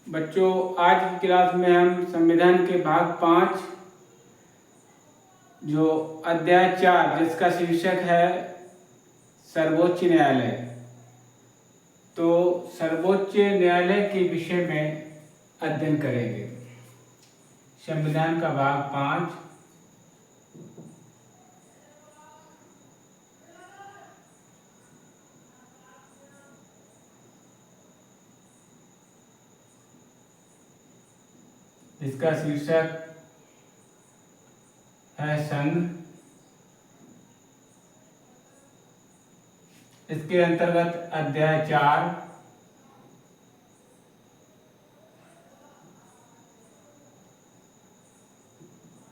बच्चों, आज की क्लास में हम संविधान के भाग 5 जो अध्याय 4 जिसका शीर्षक है सर्वोच्च न्यायालय, तो सर्वोच्च न्यायालय के विषय में अध्ययन करेंगे। संविधान का भाग 5 इसका शीर्षक है संघ। इसके अंतर्गत अध्याय 4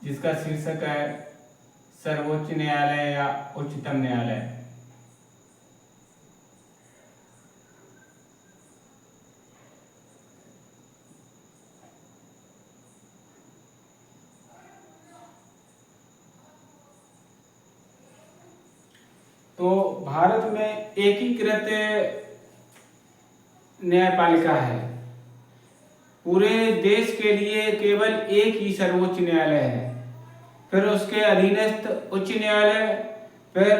जिसका शीर्षक है सर्वोच्च न्यायालय या उच्चतम न्यायालय। तो भारत में एकीकृत न्यायपालिका है। पूरे देश के लिए केवल एक ही सर्वोच्च न्यायालय है, फिर उसके अधीनस्थ उच्च न्यायालय, फिर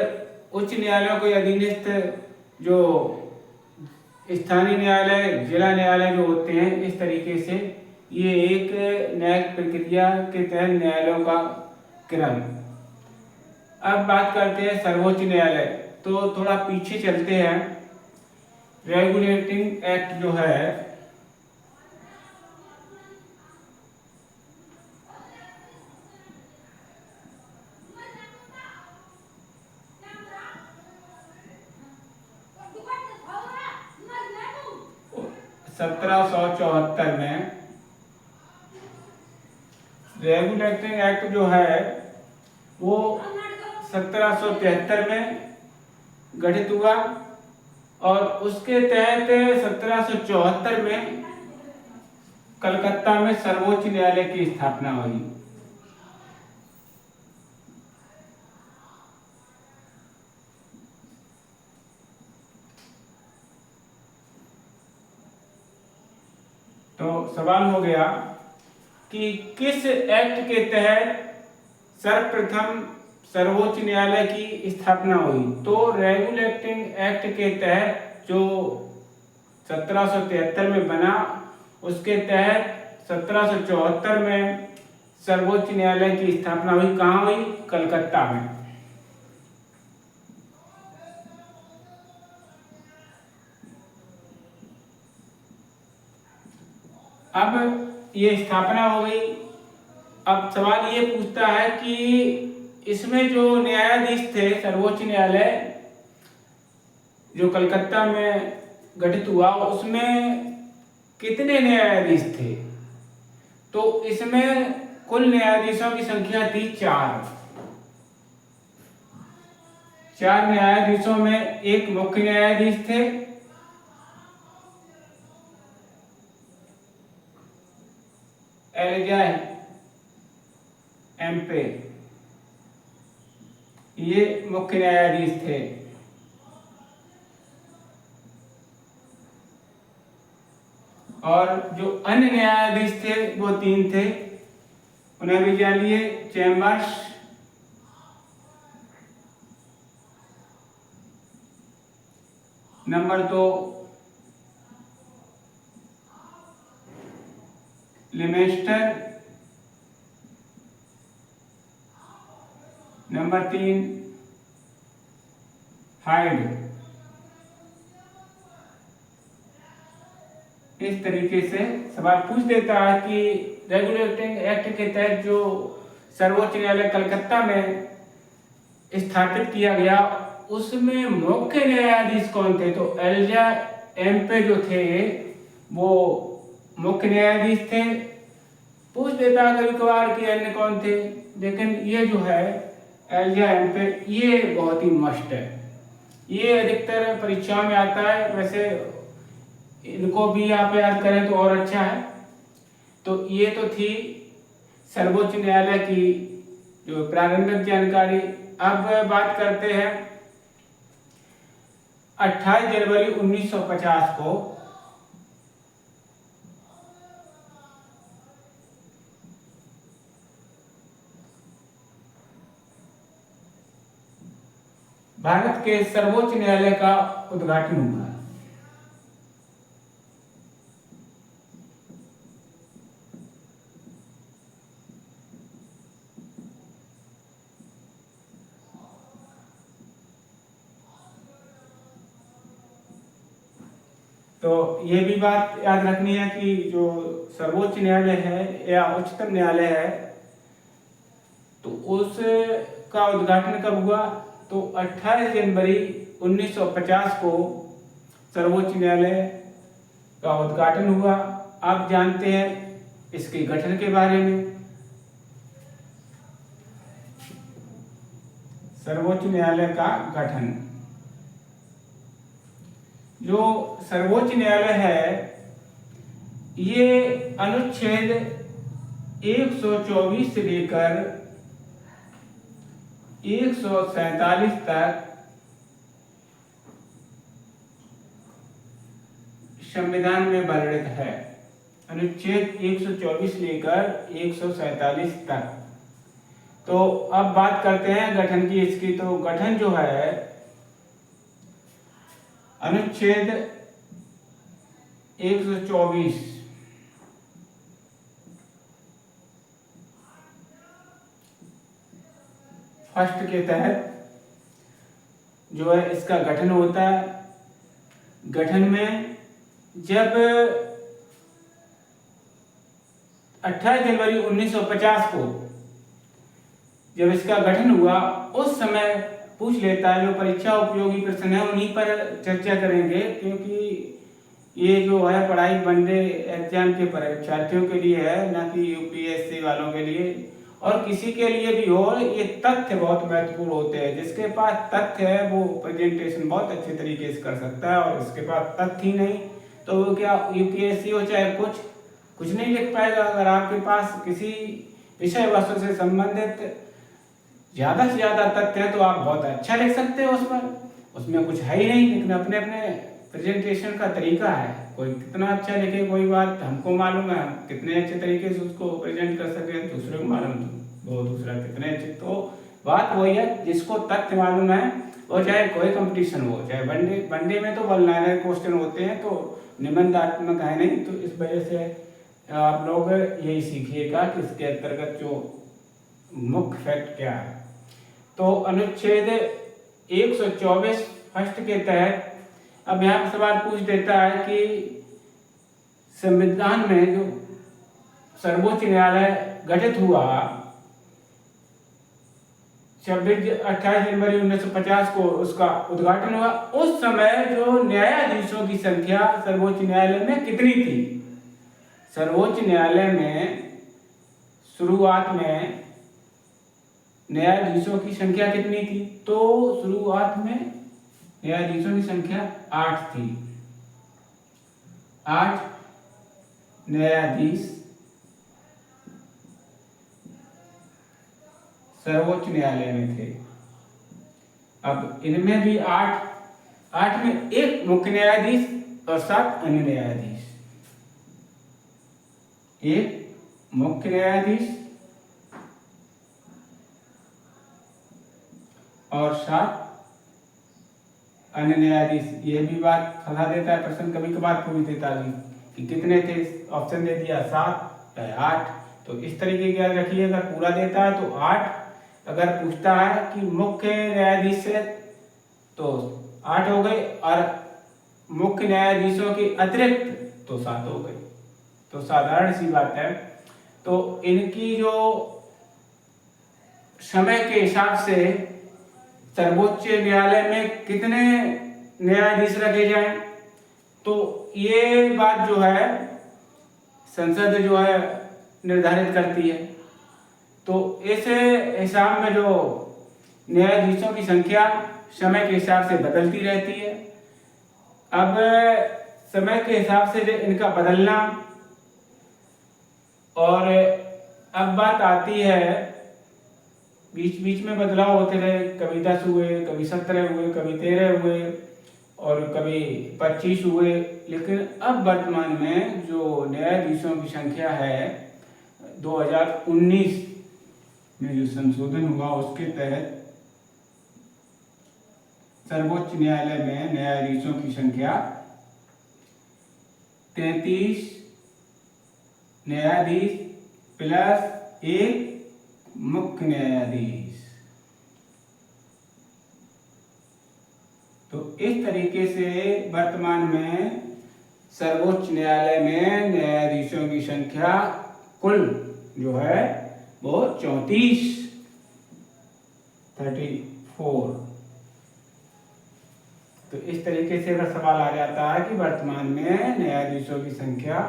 उच्च न्यायालयों के अधीनस्थ जो स्थानीय न्यायालय, जिला न्यायालय जो होते हैं। इस तरीके से ये एक न्यायिक प्रक्रिया के तहत न्यायालयों का क्रम। अब बात करते हैं सर्वोच्च न्यायालय, तो थोड़ा पीछे चलते हैं। रेगुलेटिंग एक्ट जो है (1774) में रेगुलेटिंग एक्ट जो है वो 1773 में गठित हुआ और उसके तहत 1774 में कलकत्ता में सर्वोच्च न्यायालय की स्थापना हुई। तो सवाल हो गया कि किस एक्ट के तहत सर्वप्रथम सर्वोच्च न्यायालय की स्थापना हुई। तो रेगुलेटिंग एक्ट के तहत जो 1773 में बना, उसके तहत 1774 में सर्वोच्च न्यायालय की स्थापना हुई। कहाँ हुई? कलकत्ता में। अब ये स्थापना हो गई। अब सवाल ये पूछता है कि इसमें जो न्यायाधीश थे, सर्वोच्च न्यायालय जो कलकत्ता में गठित हुआ, उसमें कितने न्यायाधीश थे? तो इसमें कुल न्यायाधीशों की संख्या थी 4। 4 न्यायाधीशों में एक मुख्य न्यायाधीश थे, एलिजा एम्पे, ये मुख्य न्यायाधीश थे। और जो अन्य न्यायाधीश थे वो 3 थे, उन्हें भी जान लिए। Chambers, number 2 लिमेस्टर, number 3 hide. इस तरीके से सवाल पूछ देता है कि रेगुलेटिंग एक्ट के तहत जो सर्वोच्च न्यायालय कलकत्ता में स्थापित किया गया, उसमें मुख्य न्यायाधीश कौन थे? तो एलिजा एम्पे जो थे वो मुख्य न्यायाधीश थे। पूछ देता कभी कभार कि अन्य कौन थे, लेकिन ये जो है एलिजा एम्पे, ये बहुत ही मस्ट है। ये अधिकतर परीक्षाओं में आता है। वैसे इनको भी आप याद करें तो और अच्छा है। तो ये तो थी सर्वोच्च न्यायालय की जो प्रारंभिक जानकारी। अब बात करते हैं 28 जनवरी 1950 को भारत के सर्वोच्च न्यायालय का उद्घाटन हुआ। तो ये भी बात याद रखनी है कि जो सर्वोच्च न्यायालय है या उच्चतम न्यायालय है, तो उसका उद्घाटन कब हुआ? तो 28 जनवरी 1950 को सर्वोच्च न्यायालय का उद्घाटन हुआ। आप जानते हैं इसके गठन के बारे में। सर्वोच्च न्यायालय का गठन, जो सर्वोच्च न्यायालय है ये अनुच्छेद 124 से लेकर 147 तक संविधान में वर्णित है। अनुच्छेद 124 लेकर 147 तक। तो अब बात करते हैं गठन की इसकी। तो गठन जो है अनुच्छेद 124 फर्स्ट के तहत जो है इसका गठन होता है। गठन में जब 28 जनवरी 1950 को जब इसका गठन हुआ, उस समय पूछ लेता है, जो परीक्षा उपयोगी प्रश्न है उन्हीं पर चर्चा करेंगे, क्योंकि ये जो है पढ़ाई वनडे एग्जाम के परीक्षार्थियों के लिए है, ना कि यूपीएससी वालों के लिए। और किसी के लिए भी हो, ये तथ्य बहुत महत्वपूर्ण होते हैं। जिसके पास तथ्य है वो प्रेजेंटेशन बहुत अच्छे तरीके से कर सकता है, और इसके पास तथ्य ही नहीं तो वो क्या यूपीएससी हो चाहे कुछ नहीं लिख पाएगा। अगर आपके पास किसी विषय वस्तु से संबंधित ज्यादा से ज्यादा तथ्य है तो आप बहुत अच्छा लिख सकते हो उसमें कुछ है ही नहीं, लेकिन अपने अपने प्रेजेंटेशन का तरीका है। कोई कितना अच्छा लिखे कोई बात हमको मालूम है, हम कितने अच्छे तरीके से उसको प्रेजेंट कर सकते हैं, दूसरे को मालूम वो दूसरा कितने अच्छे। तो बात वही है, जिसको तथ्य मालूम है वो चाहे कोई कंपटीशन हो, चाहे वनडे में तो वन लाइनर क्वेश्चन होते हैं, तो निबंधात्मक है नहीं। तो इस वजह से आप लोग यही सीखिएगा कि इसके अंतर्गत जो मुख्य फैक्ट क्या है। तो अनुच्छेद 124 फर्स्ट के तहत अब यहाँ पर सवाल पूछ देता है कि संविधान में जो सर्वोच्च न्यायालय गठित हुआ 28 जनवरी 1950 को उसका उद्घाटन हुआ, उस समय जो न्यायाधीशों की संख्या सर्वोच्च न्यायालय में कितनी थी? सर्वोच्च न्यायालय में शुरुआत में न्यायाधीशों की संख्या कितनी थी? तो शुरुआत में न्यायाधीशों की संख्या 8 थी। 8 न्यायाधीश सर्वोच्च न्यायालय में थे। अब इनमें भी 8 में एक मुख्य न्यायाधीश और 7 अन्य न्यायाधीश। एक मुख्य न्यायाधीश और 7 अन्य न्यायाधीश। ये भी बात फंसा देता है, प्रश्न कभी कभार पूछ देता है कि कितने थे, ऑप्शन दे दिया 7 या 8। तो इस तरीके की याद रखिए, अगर पूरा देता है तो 8, अगर पूछता है कि मुख्य न्यायाधीश से तो 8 हो गए, और मुख्य न्यायाधीशों के अतिरिक्त तो 7 हो गए। तो साधारण सी बात है। तो इनकी जो समय के हिसाब से सर्वोच्च न्यायालय में कितने न्यायाधीश रखे जाएं, तो ये बात जो है संसद जो है निर्धारित करती है। तो इस हिसाब में जो न्यायाधीशों की संख्या समय के हिसाब से बदलती रहती है। अब समय के हिसाब से इनका बदलना, और अब बात आती है बीच बीच में बदलाव होते रहे, कभी 10 हुए, कभी 17 हुए, कभी 13 हुए, और कभी 25 हुए। लेकिन अब वर्तमान में जो न्यायाधीशों की संख्या है 2019 में जो संशोधन हुआ उसके तहत सर्वोच्च न्यायालय में न्यायाधीशों की संख्या 33 न्यायाधीश प्लस एक मुख्य न्यायाधीश। तो इस तरीके से वर्तमान में सर्वोच्च न्यायालय में न्यायाधीशों की संख्या कुल जो है वो 34 तो इस तरीके से अगर सवाल आ जाता है कि वर्तमान में न्यायाधीशों की संख्या,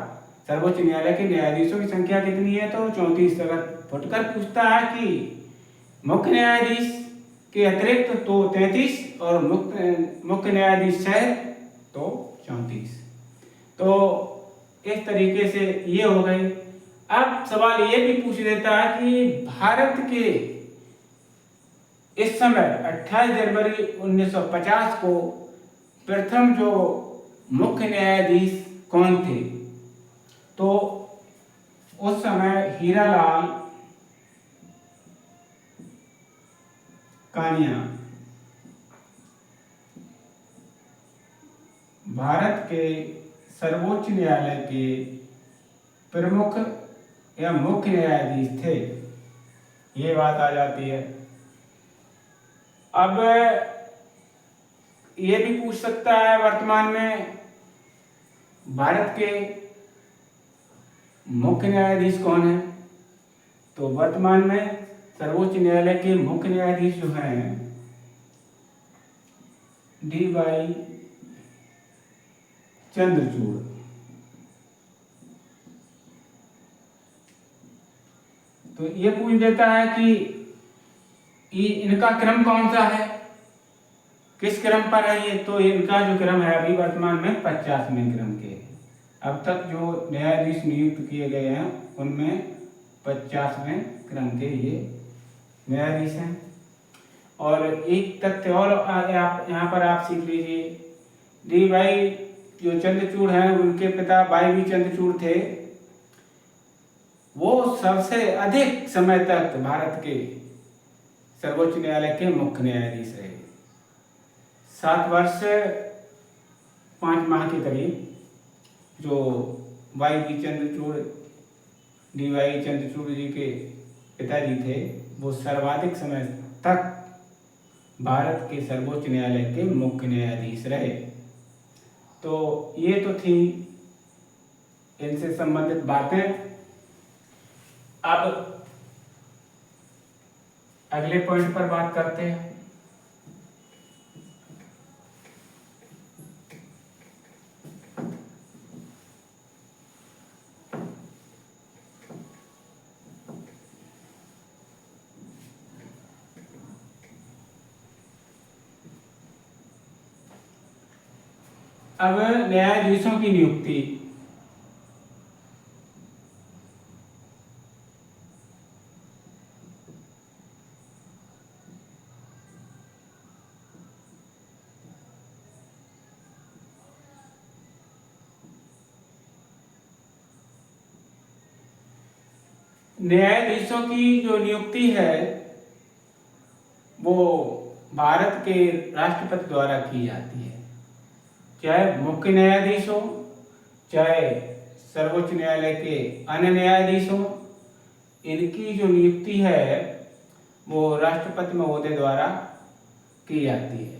सर्वोच्च न्यायालय के न्यायाधीशों की संख्या कितनी है, तो 34। अगर फुटकर पूछता है कि मुख्य न्यायाधीश के अतिरिक्त तो 33 और मुख्य न्यायाधीश है तो 34। तो इस तरीके से ये हो गई। अब सवाल ये भी पूछ देता है कि भारत के इस समय 28 जनवरी 1950 को प्रथम जो मुख्य न्यायाधीश कौन थे, तो उस समय हीरालाल कानिया भारत के सर्वोच्च न्यायालय के प्रमुख या मुख्य न्यायाधीश थे। ये बात आ जाती है। अब ये भी पूछ सकता है वर्तमान में भारत के मुख्य न्यायाधीश कौन है, तो वर्तमान में सर्वोच्च न्यायालय के मुख्य न्यायाधीश जो हैं डी.वाई. चंद्रचूड़। तो ये पूछ देता है कि इनका क्रम कौन सा है, किस क्रम पर है ये, तो इनका जो क्रम है अभी वर्तमान में 50वें क्रम के। अब तक जो न्यायाधीश नियुक्त किए गए हैं उनमें 50वें क्रम के ये न्यायाधीश हैं। और एक तथ्य और आप यहाँ पर आप सीख लीजिए, डी.वाई. जो चंद्रचूड़ हैं उनके पिता वाई.बी. चंद्रचूड़ थे। वो सबसे अधिक समय तक भारत के सर्वोच्च न्यायालय के मुख्य न्यायाधीश रहे। 7 वर्ष 5 माह के करीब जो वाई.बी. चंद्रचूड़ डी.वाई. चंद्रचूड़ जी के पिताजी थे, वो सर्वाधिक समय तक भारत के सर्वोच्च न्यायालय के मुख्य न्यायाधीश रहे। तो ये तो थी इनसे संबंधित बातें। अब अगले पॉइंट पर बात करते हैं। अब न्यायाधीशों की नियुक्ति। न्यायाधीशों की जो नियुक्ति है वो भारत के राष्ट्रपति द्वारा की जाती है। चाहे मुख्य न्यायाधीश हो, चाहे सर्वोच्च न्यायालय के अन्य न्यायाधीश हो, इनकी जो नियुक्ति है वो राष्ट्रपति महोदय द्वारा की जाती है।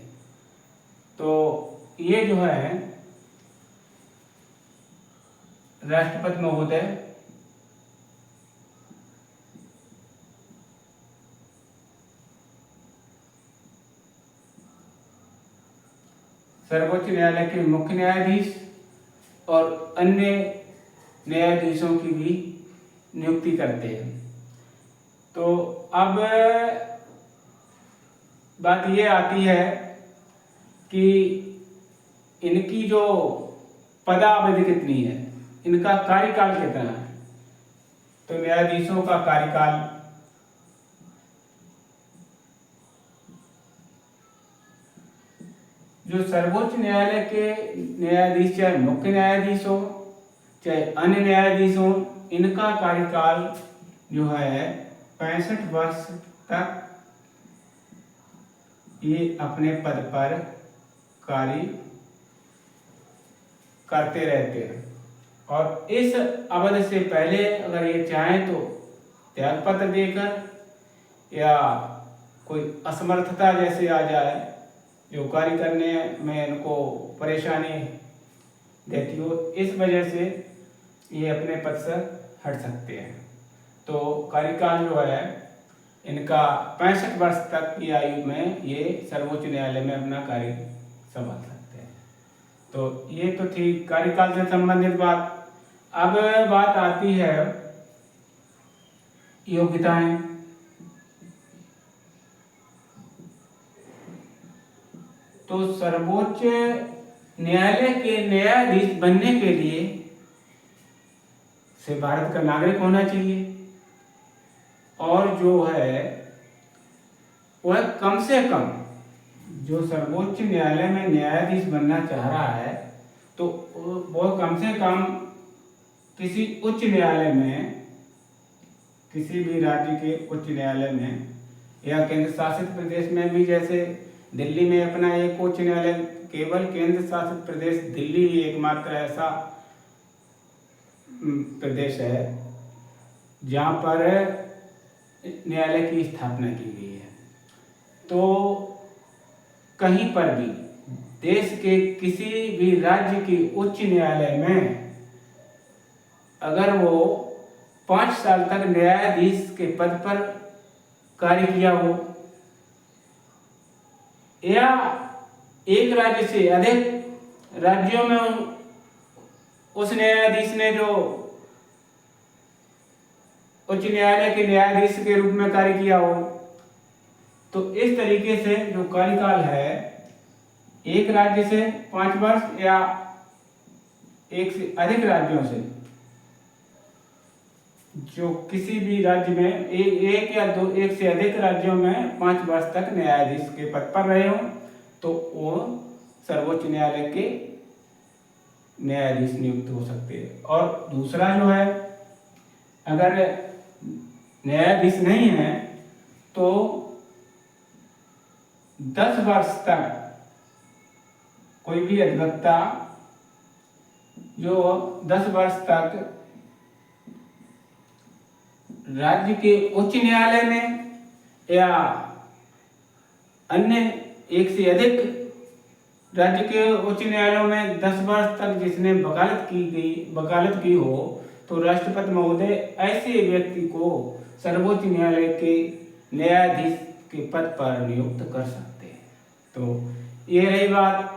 तो ये जो है राष्ट्रपति महोदय सर्वोच्च न्यायालय के मुख्य न्यायाधीश और अन्य न्यायाधीशों की भी नियुक्ति करते हैं। तो अब बात ये आती है कि इनकी जो पदावधि कितनी है, इनका कार्यकाल कितना है। तो न्यायाधीशों का कार्यकाल जो सर्वोच्च न्यायालय के न्यायाधीश, चाहे मुख्य न्यायाधीश हो चाहे अन्य न्यायाधीश हो, इनका कार्यकाल जो है 65 वर्ष तक ये अपने पद पर कार्य करते रहते हैं और इस अवधि से पहले अगर ये चाहें तो त्याग पत्र देकर या कोई असमर्थता जैसे आ जाए जो कार्य करने में इनको परेशानी देती हो, इस वजह से ये अपने पद से हट सकते हैं। तो कार्यकाल जो है इनका 65 वर्ष तक की आयु में ये सर्वोच्च न्यायालय में अपना कार्य संभाल सकते हैं। तो ये तो थी कार्यकाल से संबंधित बात। अब बात आती है योग्यताएं। तो सर्वोच्च न्यायालय के न्यायाधीश बनने के लिए से भारत का नागरिक होना चाहिए और जो है वह कम से कम जो सर्वोच्च न्यायालय में न्यायाधीश बनना चाह रहा है तो वह कम से कम किसी उच्च न्यायालय में, किसी भी राज्य के उच्च न्यायालय में या केंद्र शासित प्रदेश में भी, जैसे दिल्ली में अपना एक उच्च न्यायालय, केवल केंद्र शासित प्रदेश दिल्ली ही एकमात्र ऐसा प्रदेश है जहाँ पर न्यायालय की स्थापना की गई है। तो कहीं पर भी देश के किसी भी राज्य के उच्च न्यायालय में अगर वो 5 साल तक न्यायाधीश के पद पर कार्य किया हो या एक राज्य से अधिक राज्यों में उस न्यायाधीश ने जो उच्च न्यायालय के न्यायाधीश के रूप में कार्य किया हो, तो इस तरीके से जो कार्यकाल है एक राज्य से 5 वर्ष या एक से अधिक राज्यों से जो किसी भी राज्य में एक या दो, एक से अधिक राज्यों में 5 वर्ष तक न्यायाधीश के पद पर रहे हों तो वो सर्वोच्च न्यायालय के न्यायाधीश नियुक्त हो सकते हैं। और दूसरा जो है, अगर न्यायाधीश नहीं है तो 10 वर्ष तक कोई भी अधिवक्ता जो 10 वर्ष तक राज्य के उच्च न्यायालय में या अन्य एक से अधिक राज्य के उच्च न्यायालयों में 10 वर्ष तक जिसने वकालत की हो, तो राष्ट्रपति महोदय ऐसे व्यक्ति को सर्वोच्च न्यायालय के न्यायाधीश के पद पर नियुक्त कर सकते हैं। तो ये रही बात।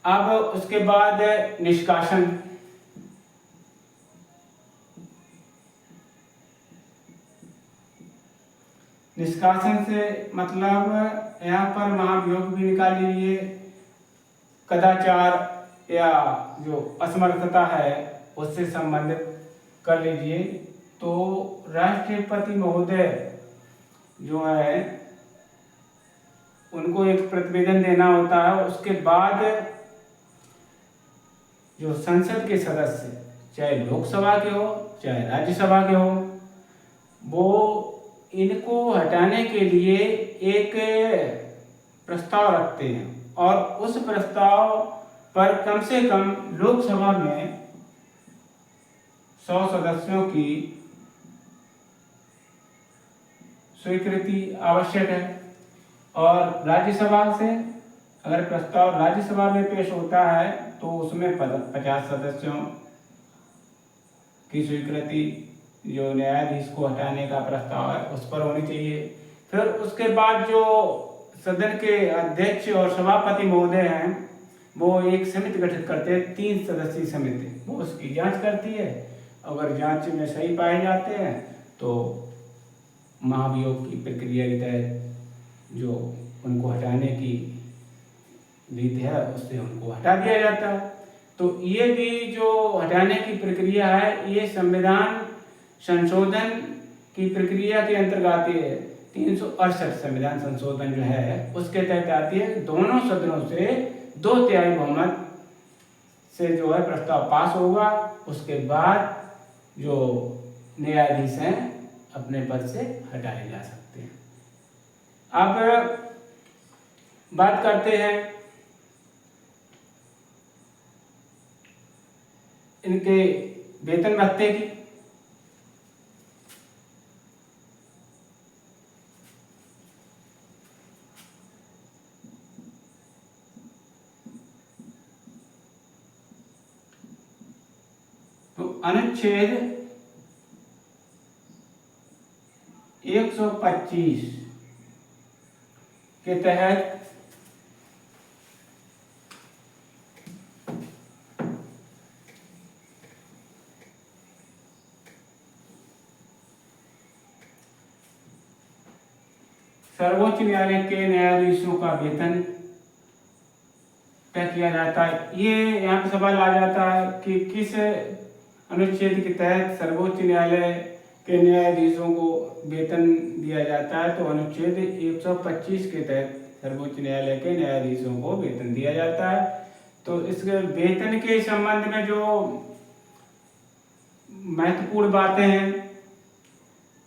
अब उसके बाद निष्कासन। निष्कासन से मतलब यहाँ पर महाभियोग भी निकाल लीजिए, कदाचार या जो असमर्थता है उससे संबंधित कर लीजिए। तो राष्ट्रपति महोदय जो है उनको एक प्रतिवेदन देना होता है। उसके बाद जो संसद के सदस्य, चाहे लोकसभा के हो चाहे राज्यसभा के हो, वो इनको हटाने के लिए एक प्रस्ताव रखते हैं और उस प्रस्ताव पर कम से कम लोकसभा में 100 सदस्यों की स्वीकृति आवश्यक है और राज्यसभा से अगर प्रस्ताव राज्यसभा में पेश होता है तो उसमें 50 सदस्यों की स्वीकृति जो न्यायाधीश को हटाने का प्रस्ताव है उस पर होनी चाहिए। फिर उसके बाद जो सदन के अध्यक्ष और सभापति महोदय हैं वो एक समिति गठित करते हैं, 3 सदस्यीय समिति। वो उसकी जांच करती है, अगर जांच में सही पाए जाते हैं तो महाभियोग की प्रक्रिया के तहत जो उनको हटाने की रीत है उससे उनको हटा दिया जाता है। तो ये भी जो हटाने की प्रक्रिया है ये संविधान संशोधन की प्रक्रिया के अंतर्गत आती है। 368 संविधान संशोधन जो है उसके तहत आती है। दोनों सदनों से 2/3 बहुमत से जो है प्रस्ताव पास होगा, उसके बाद जो न्यायाधीश हैं अपने पद से हटाए जा सकते हैं। अब बात करते हैं इनके वेतन भत्ते की। तो अनुच्छेद 125 के तहत सर्वोच्च न्यायालय के न्यायाधीशों का वेतन तय किया जाता है। ये यहाँ पे सवाल आ जाता है कि किस अनुच्छेद के तहत सर्वोच्च न्यायालय के न्यायाधीशों को वेतन दिया जाता है। तो अनुच्छेद 125 के तहत सर्वोच्च न्यायालय के न्यायाधीशों को वेतन दिया जाता है। तो इस वेतन के संबंध में जो महत्वपूर्ण बातें हैं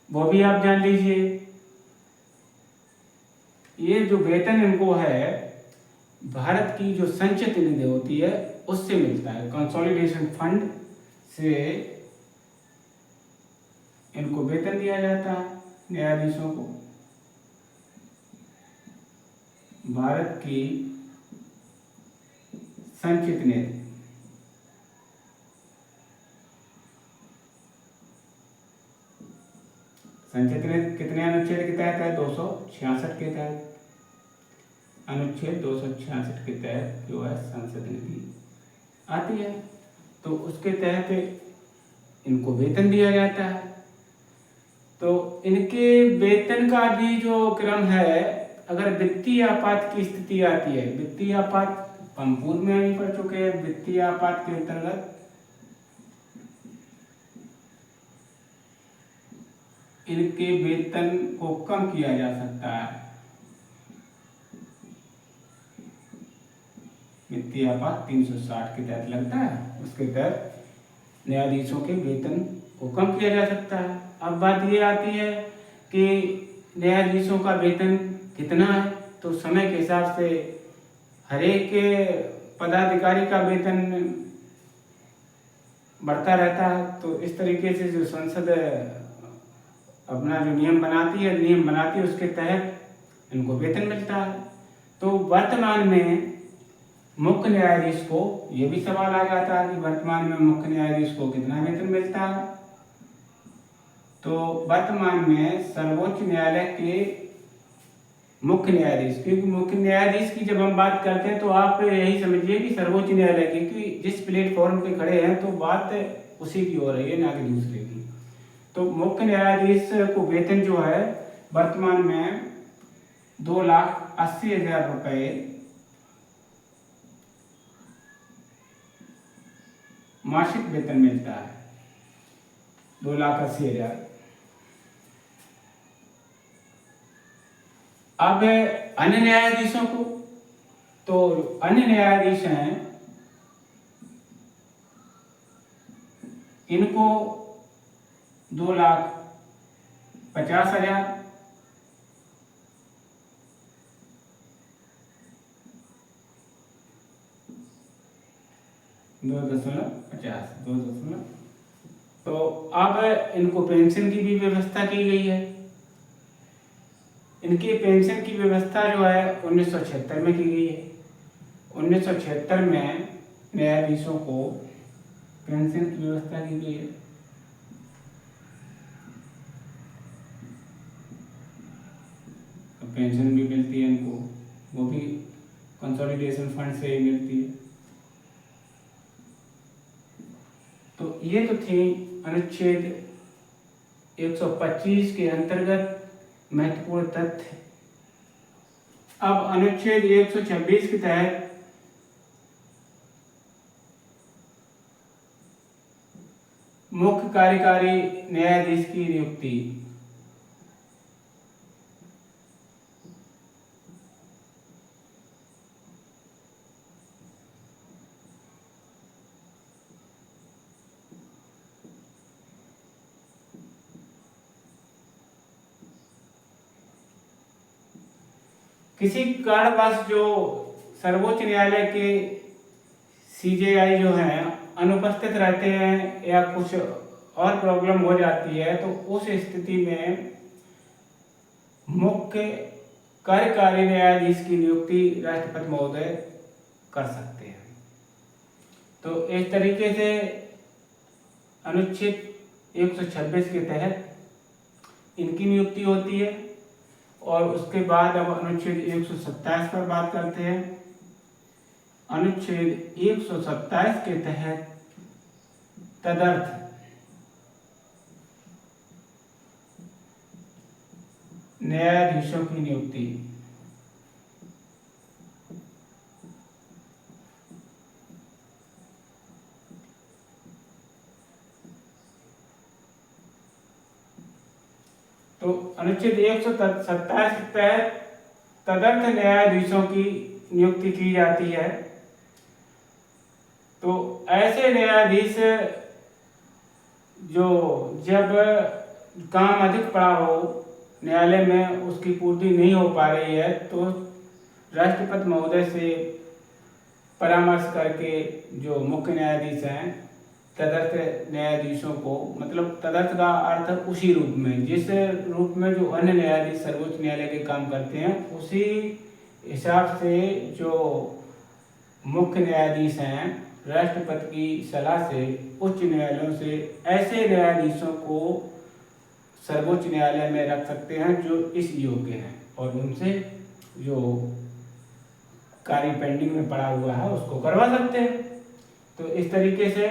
वो भी आप जान लीजिए। ये जो वेतन इनको है भारत की जो संचित निधि होती है उससे मिलता है, कंसोलिडेशन फंड से इनको वेतन दिया जाता है न्यायाधीशों को। भारत की संचित निधि संचित निधि कितने अनुच्छेद के तहत है? 266 के तहत। अनुच्छेद 266 के तहत जो है संसद निधि आती है, तो उसके तहत इनको वेतन दिया जाता है। तो इनके वेतन का भी जो क्रम है, अगर वित्तीय आपात की स्थिति आती है, वित्तीय आपात हम पूर्व में भी पढ़ चुके हैं, वित्तीय आपात के अंतर्गत इनके वेतन को कम किया जा सकता है। वित्तीय आपात 360 के तहत लगता है, उसके तहत न्यायाधीशों के वेतन को कम किया जा सकता है। अब बात ये आती है कि न्यायाधीशों का वेतन कितना है, तो समय के हिसाब से हर एक पदाधिकारी का वेतन बढ़ता रहता है। तो इस तरीके से जो संसद अपना जो नियम बनाती है उसके तहत इनको वेतन मिलता है। तो वर्तमान में मुख्य न्यायाधीश को ये भी सवाल आ जाता है कि वर्तमान में मुख्य न्यायाधीश को कितना वेतन मिलता है। तो वर्तमान में सर्वोच्च न्यायालय के मुख्य न्यायाधीश, क्योंकि मुख्य न्यायाधीश की जब हम बात करते हैं तो आप यही समझिए कि सर्वोच्च न्यायालय की, क्योंकि जिस प्लेटफॉर्म पे खड़े हैं तो बात उसी की हो रही है, ना कि दूसरे की। तो मुख्य न्यायाधीश को वेतन जो है वर्तमान में 2,80,000 रुपये मासिक वेतन मिलता है, 2,80,000। अब अन्य न्यायाधीशों को, तो अन्य न्यायाधीश हैं इनको 2,50,000, 2.50। तो अब इनको पेंशन की भी व्यवस्था की गई है। इनकी पेंशन की व्यवस्था जो है 1976 में की गई है। 1976 में न्यायाधीशों को पेंशन की व्यवस्था की गई है। तो पेंशन भी मिलती है इनको, वो भी कंसोलिडेशन फंड से ही मिलती है। तो ये तो थी अनुच्छेद 125 के अंतर्गत महत्वपूर्ण तथ्य। अब अनुच्छेद 126 के तहत मुख्य कार्यकारी न्यायाधीश की नियुक्ति। किसी कारणवश जो सर्वोच्च न्यायालय के सीजेआई जो हैं अनुपस्थित रहते हैं या कुछ और प्रॉब्लम हो जाती है, तो उस स्थिति में मुख्य कार्यकारी न्यायाधीश की नियुक्ति राष्ट्रपति महोदय कर सकते हैं। तो इस तरीके से अनुच्छेद 126 के तहत इनकी नियुक्ति होती है। और उसके बाद अब अनुच्छेद 127 पर बात करते हैं। अनुच्छेद 127 के तहत तदर्थ न्यायाधीशों की नियुक्ति। तो अनुच्छेद 127 के तहत तदर्थ न्यायाधीशों की नियुक्ति की जाती है। तो ऐसे न्यायाधीश जो जब काम अधिक पड़ा हो न्यायालय में, उसकी पूर्ति नहीं हो पा रही है, तो राष्ट्रपति महोदय से परामर्श करके जो मुख्य न्यायाधीश हैं तदर्थ न्यायाधीशों को, मतलब तदर्थ का अर्थ उसी रूप में, जिस रूप में जो अन्य न्यायाधीश सर्वोच्च न्यायालय के काम करते हैं, उसी हिसाब से जो मुख्य न्यायाधीश हैं राष्ट्रपति की सलाह से उच्च न्यायालयों से ऐसे न्यायाधीशों को सर्वोच्च न्यायालय में रख सकते हैं जो इस योग्य हैं, और उनसे जो कार्य पेंडिंग में पड़ा हुआ है उसको करवा सकते हैं। तो इस तरीके से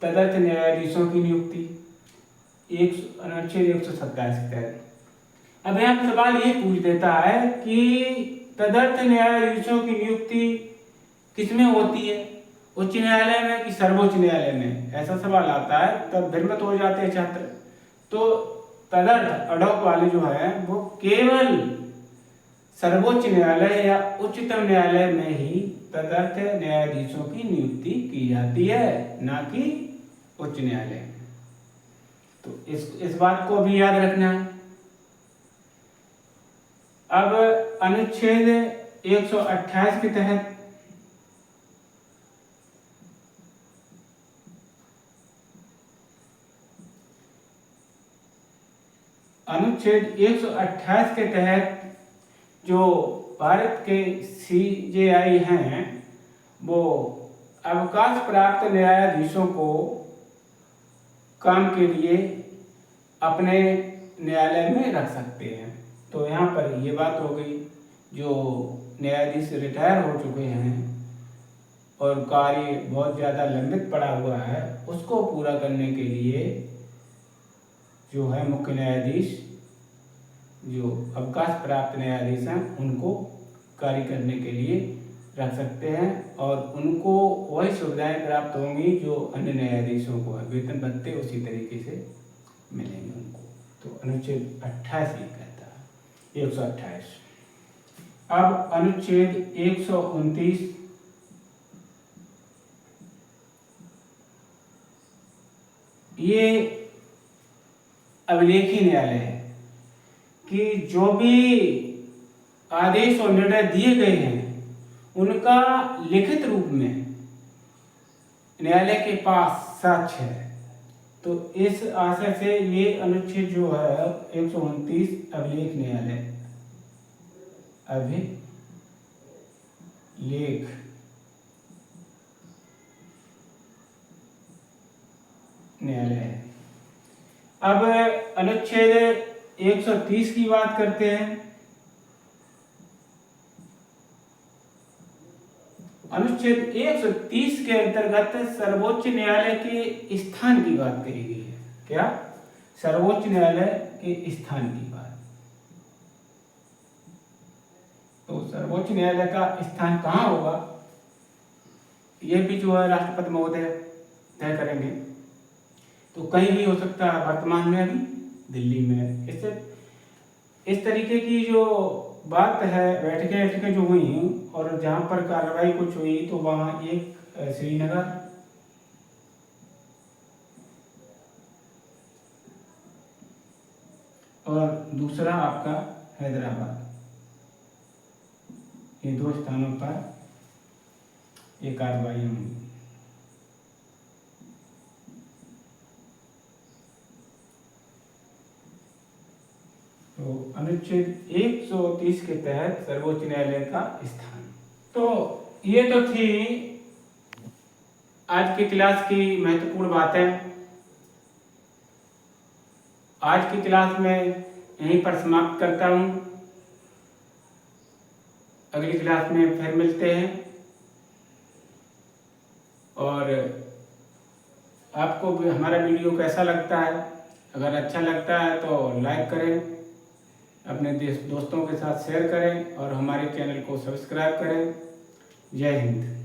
तदर्थ न्यायाधीशों की नियुक्ति अनुच्छेद 127 के तहत। अब यहाँ सवाल ये पूछ देता है कि तदर्थ न्यायाधीशों की नियुक्ति किसमें होती है, उच्च न्यायालय में कि सर्वोच्च न्यायालय में, ऐसा सवाल आता है। तब भ्रमित हो जाते हैं छात्र। तो तदर्थ अडॉक वाले जो है वो केवल सर्वोच्च न्यायालय या उच्चतम न्यायालय में ही तदर्थ न्यायाधीशों की नियुक्ति की जाती है, ना कि उच्च न्यायालय में। तो इस बात को भी याद रखना है। अब अनुच्छेद 128 के तहत अनुच्छेद 128 के तहत जो भारत के सीजेआई हैं वो अवकाश प्राप्त न्यायाधीशों को काम के लिए अपने न्यायालय में रख सकते हैं। तो यहाँ पर ये बात हो गई, जो न्यायाधीश रिटायर हो चुके हैं और कार्य बहुत ज़्यादा लंबित पड़ा हुआ है, उसको पूरा करने के लिए जो है मुख्य न्यायाधीश, जो अवकाश प्राप्त न्यायाधीश हैं, उनको कार्य करने के लिए रख सकते हैं और उनको वही सुविधाएं प्राप्त होंगी जो अन्य न्यायाधीशों को है, वेतन भत्ते उसी तरीके से मिलेंगे उनको। तो अनुच्छेद 28 ये कहता है 128। अब अनुच्छेद 129 ये अभिलेखी न्यायालय है कि जो भी आदेश और निर्णय दिए गए हैं उनका लिखित रूप में न्यायालय के पास साक्ष्य है। तो इस आशय से ये अनुच्छेद जो है 129 अभिलेख न्यायालय, अभिलेख न्यायालय है। अब अनुच्छेद 130 की बात करते हैं। अनुच्छेद 130 के अंतर्गत सर्वोच्च न्यायालय के स्थान की बात कही गई है। क्या? सर्वोच्च न्यायालय के स्थान की बात। तो सर्वोच्च न्यायालय का स्थान कहाँ होगा, यह भी जो है राष्ट्रपति महोदय तय करेंगे। तो कहीं भी हो सकता है, वर्तमान में अभी दिल्ली में। इससे इस तरीके की जो बात है, बैठकें जो हुई और जहाँ पर कार्रवाई कुछ हुई, तो वहाँ एक श्रीनगर, और दूसरा आपका हैदराबाद। ये 2 स्थानों पर ये कार्रवाई होंगी। तो अनुच्छेद 130 के तहत सर्वोच्च न्यायालय का स्थान। तो ये तो थी आज की क्लास की महत्वपूर्ण बातें। आज की क्लास में यहीं पर समाप्त करता हूँ। अगली क्लास में फिर मिलते हैं। और आपको भी हमारा वीडियो कैसा लगता है? अगर अच्छा लगता है तो लाइक करें, अपने दोस्तों के साथ शेयर करें और हमारे चैनल को सब्सक्राइब करें। जय हिंद।